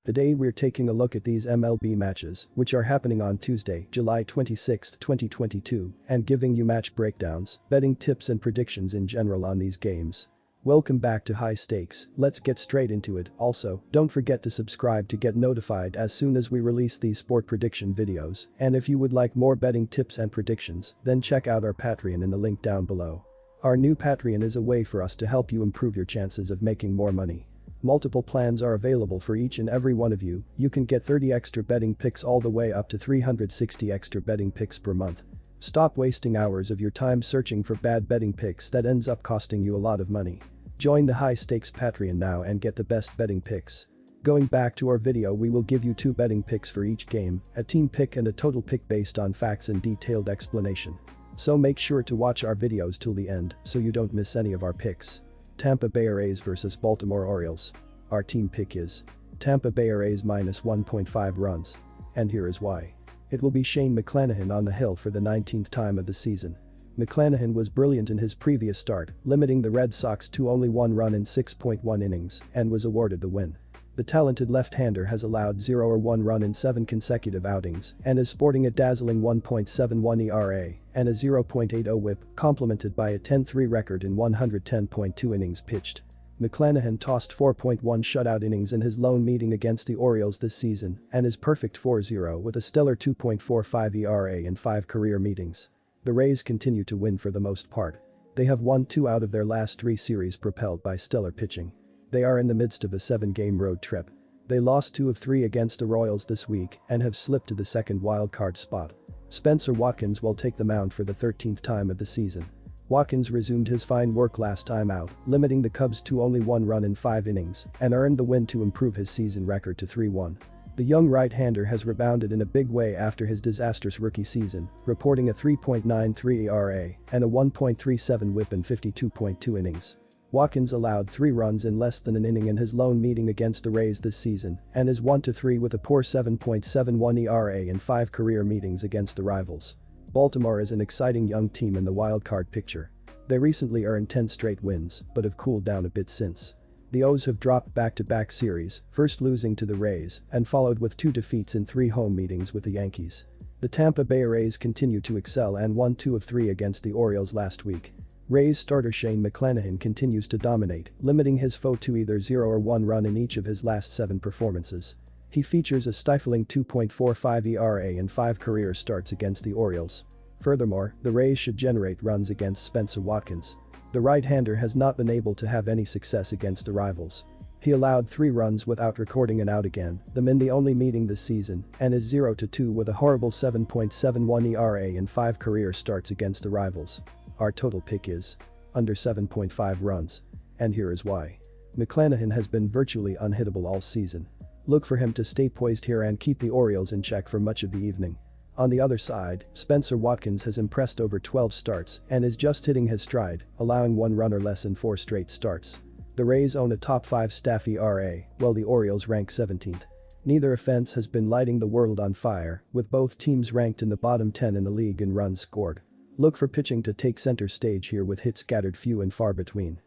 Today we're taking a look at these MLB matches, which are happening on Tuesday, July 26, 2022, and giving you match breakdowns, betting tips and predictions in general on these games. Welcome back to High Stakes, let's get straight into it. Also, don't forget to subscribe to get notified as soon as we release these sport prediction videos, and if you would like more betting tips and predictions, then check out our Patreon in the link down below. Our new Patreon is a way for us to help you improve your chances of making more money. Multiple plans are available for each and every one of you. You can get 30 extra betting picks all the way up to 360 extra betting picks per month. Stop wasting hours of your time searching for bad betting picks that ends up costing you a lot of money. Join the High Stakes Patreon now and get the best betting picks. Going back to our video, we will give you 2 betting picks for each game, a team pick and a total pick based on facts and detailed explanation. So make sure to watch our videos till the end so you don't miss any of our picks. Tampa Bay Rays vs Baltimore Orioles. Our team pick is Tampa Bay Rays minus 1.5 runs. And here is why. It will be Shane McClanahan on the hill for the 19th time of the season. McClanahan was brilliant in his previous start, limiting the Red Sox to only 1 run in 6.1 innings, and was awarded the win. The talented left-hander has allowed 0 or 1 run in 7 consecutive outings and is sporting a dazzling 1.71 ERA and a 0.80 WHIP, complemented by a 10-3 record in 110.2 innings pitched. McClanahan tossed 4.1 shutout innings in his lone meeting against the Orioles this season and is perfect 4-0 with a stellar 2.45 ERA in 5 career meetings. The Rays continue to win for the most part. They have won 2 out of their last 3 series propelled by stellar pitching. They are in the midst of a 7-game road trip. They lost 2 of 3 against the Royals this week and have slipped to the second wildcard spot. Spencer Watkins will take the mound for the 13th time of the season. Watkins resumed his fine work last time out, limiting the Cubs to only 1 run in 5 innings and earned the win to improve his season record to 3-1. The young right-hander has rebounded in a big way after his disastrous rookie season, reporting a 3.93 ERA and a 1.37 WHIP in 52.2 innings. Watkins allowed 3 runs in less than an inning in his lone meeting against the Rays this season and is 1-3 with a poor 7.71 ERA in 5 career meetings against the rivals. Baltimore is an exciting young team in the wildcard picture. They recently earned 10 straight wins, but have cooled down a bit since. The O's have dropped back-to-back series, first losing to the Rays and followed with 2 defeats in 3 home meetings with the Yankees. The Tampa Bay Rays continue to excel and won 2 of 3 against the Orioles last week. Rays starter Shane McClanahan continues to dominate, limiting his foe to either 0 or 1 run in each of his last 7 performances. He features a stifling 2.45 ERA in 5 career starts against the Orioles. Furthermore, the Rays should generate runs against Spencer Watkins. The right-hander has not been able to have any success against the rivals. He allowed 3 runs without recording an out again, them in the only meeting this season, and is 0-2 with a horrible 7.71 ERA in 5 career starts against the rivals. Our total pick is under 7.5 runs. And here is why. McClanahan has been virtually unhittable all season. Look for him to stay poised here and keep the Orioles in check for much of the evening. On the other side, Spencer Watkins has impressed over 12 starts and is just hitting his stride, allowing 1 run or less in 4 straight starts. The Rays own a top 5 staff ERA, while the Orioles rank 17th. Neither offense has been lighting the world on fire, with both teams ranked in the bottom 10 in the league in runs scored. Look for pitching to take center stage here with hits scattered few and far between.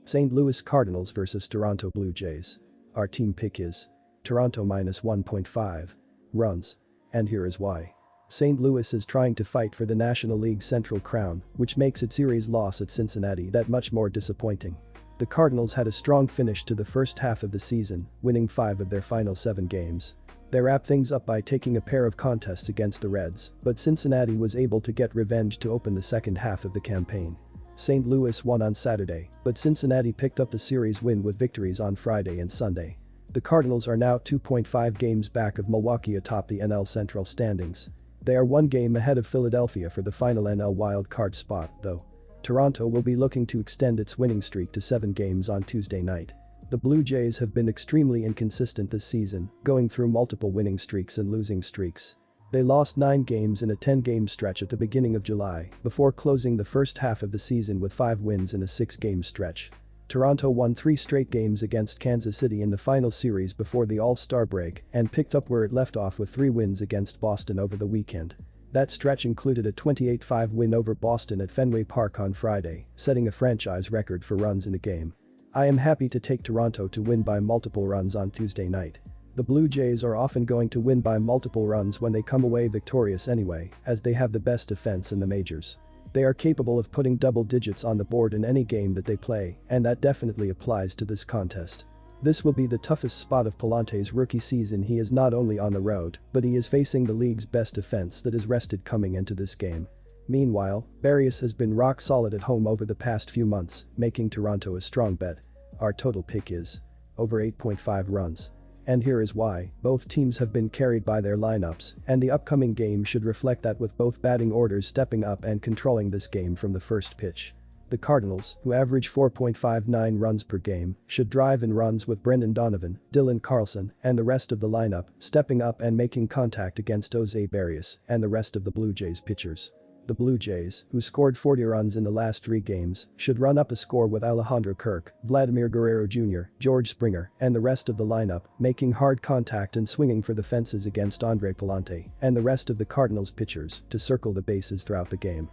St. Louis Cardinals vs Toronto Blue Jays. Our team pick is Toronto minus 1.5 runs. And here is why. St. Louis is trying to fight for the National League Central crown, which makes its series loss at Cincinnati that much more disappointing. The Cardinals had a strong finish to the first half of the season, winning 5 of their final 7 games. They wrapped things up by taking a pair of contests against the Reds, but Cincinnati was able to get revenge to open the second half of the campaign. St. Louis won on Saturday, but Cincinnati picked up the series win with victories on Friday and Sunday. The Cardinals are now 2.5 games back of Milwaukee atop the NL Central standings. They are 1 game ahead of Philadelphia for the final NL wildcard spot, though. Toronto will be looking to extend its winning streak to 7 games on Tuesday night. The Blue Jays have been extremely inconsistent this season, going through multiple winning streaks and losing streaks. They lost 9 games in a 10-game stretch at the beginning of July, before closing the first half of the season with 5 wins in a 6-game stretch. Toronto won 3 straight games against Kansas City in the final series before the All-Star break and picked up where it left off with 3 wins against Boston over the weekend. That stretch included a 28-5 win over Boston at Fenway Park on Friday, setting a franchise record for runs in a game. I am happy to take Toronto to win by multiple runs on Tuesday night. The Blue Jays are often going to win by multiple runs when they come away victorious anyway, as they have the best defense in the majors. They are capable of putting double digits on the board in any game that they play, and that definitely applies to this contest. This will be the toughest spot of Palante's rookie season. He is not only on the road, but he is facing the league's best defense that is rested coming into this game. Meanwhile, Barrios has been rock solid at home over the past few months, making Toronto a strong bet. Our total pick is over 8.5 runs. And here is why: both teams have been carried by their lineups, and the upcoming game should reflect that, with both batting orders stepping up and controlling this game from the first pitch. The Cardinals, who average 4.59 runs per game, should drive in runs with Brendan Donovan, Dylan Carlson, and the rest of the lineup stepping up and making contact against Jose Barrios and the rest of the Blue Jays pitchers. The Blue Jays, who scored 40 runs in the last 3 games, should run up a score with Alejandro Kirk, Vladimir Guerrero Jr., George Springer, and the rest of the lineup making hard contact and swinging for the fences against Andre Palante and the rest of the Cardinals pitchers to circle the bases throughout the game.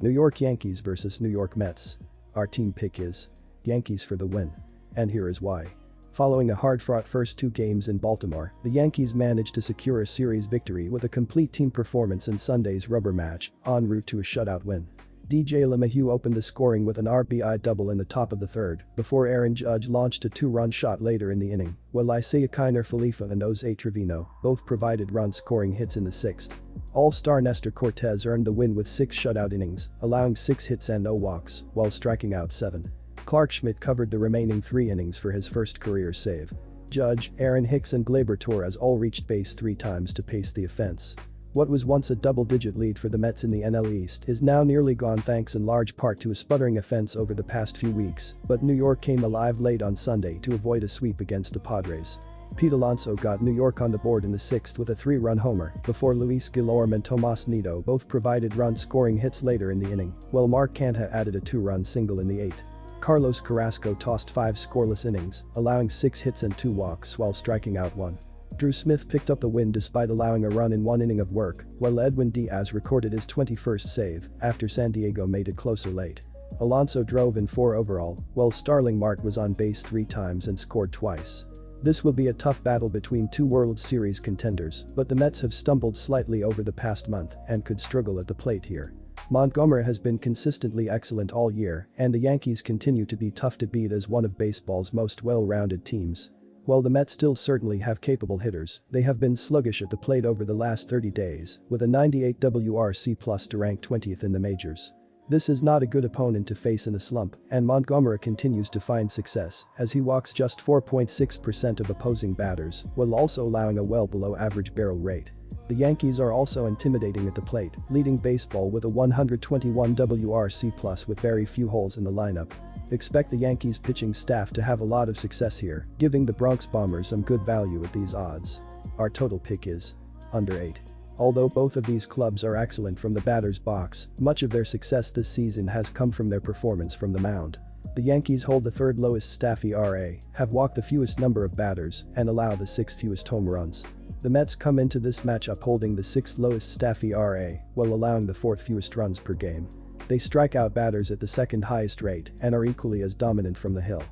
New York Yankees vs New York Mets. Our team pick is Yankees for the win. And here is why. Following a hard-fought first 2 games in Baltimore, the Yankees managed to secure a series victory with a complete team performance in Sunday's rubber match, en route to a shutout win. DJ LeMahieu opened the scoring with an RBI double in the top of the 3rd, before Aaron Judge launched a 2-run shot later in the inning, while Isaiah Kiner Falefa and Jose Trevino both provided run-scoring hits in the 6th. All-star Nestor Cortez earned the win with 6 shutout innings, allowing 6 hits and no walks, while striking out 7. Clark Schmidt covered the remaining 3 innings for his first career save. Judge, Aaron Hicks and Gleyber Torres all reached base 3 times to pace the offense. What was once a double-digit lead for the Mets in the NL East is now nearly gone, thanks in large part to a sputtering offense over the past few weeks, but New York came alive late on Sunday to avoid a sweep against the Padres. Pete Alonso got New York on the board in the 6th with a 3-run homer, before Luis Guillorme and Tomas Nido both provided run-scoring hits later in the inning, while Mark Canha added a 2-run single in the 8th. Carlos Carrasco tossed 5 scoreless innings, allowing 6 hits and 2 walks while striking out 1. Drew Smith picked up the win despite allowing a run in 1 inning of work, while Edwin Diaz recorded his 21st save after San Diego made it closer late. Alonso drove in 4 overall, while Starling Marte was on base 3 times and scored twice. This will be a tough battle between 2 World Series contenders, but the Mets have stumbled slightly over the past month and could struggle at the plate here. Montgomery has been consistently excellent all year, and the Yankees continue to be tough to beat as one of baseball's most well-rounded teams. While the Mets still certainly have capable hitters, they have been sluggish at the plate over the last 30 days, with a 98 WRC+ to rank 20th in the majors. This is not a good opponent to face in a slump, and Montgomery continues to find success as he walks just 4.6% of opposing batters, while also allowing a well below average barrel rate. The Yankees are also intimidating at the plate, leading baseball with a 121 WRC+ with very few holes in the lineup. Expect the Yankees pitching staff to have a lot of success here, giving the Bronx Bombers some good value at these odds. Our total pick is under 8. Although both of these clubs are excellent from the batter's box, much of their success this season has come from their performance from the mound. The Yankees hold the 3rd lowest staff ERA, have walked the fewest number of batters, and allow the 6th fewest home runs. The Mets come into this matchup holding the 6th lowest staff ERA, while allowing the 4th fewest runs per game. They strike out batters at the 2nd highest rate and are equally as dominant from the hill.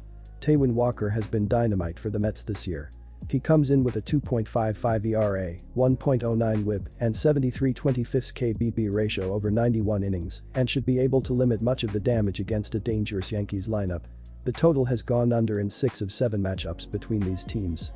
Taijuan Walker has been dynamite for the Mets this year. He comes in with a 2.55 ERA, 1.09 WHIP, and 73/25 KBB ratio over 91 innings, and should be able to limit much of the damage against a dangerous Yankees lineup. The total has gone under in 6 of 7 matchups between these teams.